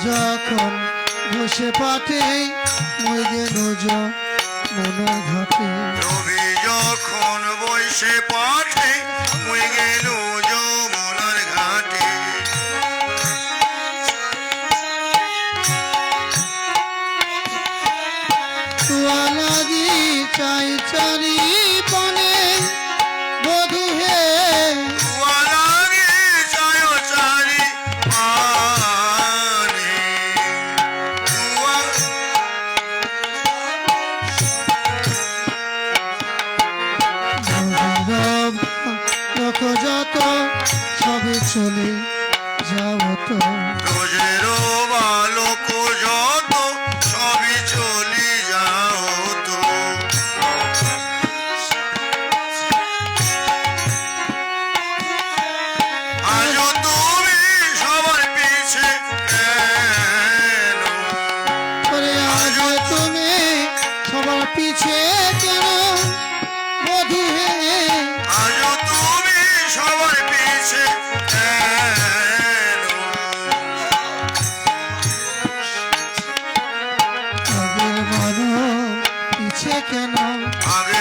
যখন বসে পাঠে মই গেল যমুনার ঘাটে। রবি যখন বসে পাঠে মই গেল যমুনার ঘাটে। তুয়া লাগি চাই চারি পানে বধূ হে, তুয়া লাগি চাই চারি পানে। লোক যত সবে চলে যাও তো। রোজের বালক যত সবই চলি যাও তো। আজ তুমি সবার পিছে কেন? আজ তুমি সবার পিছে কেন বধূ হে? আজ তুমি সবার পিছে কেন? আগের মানো পিছে কেন? আগে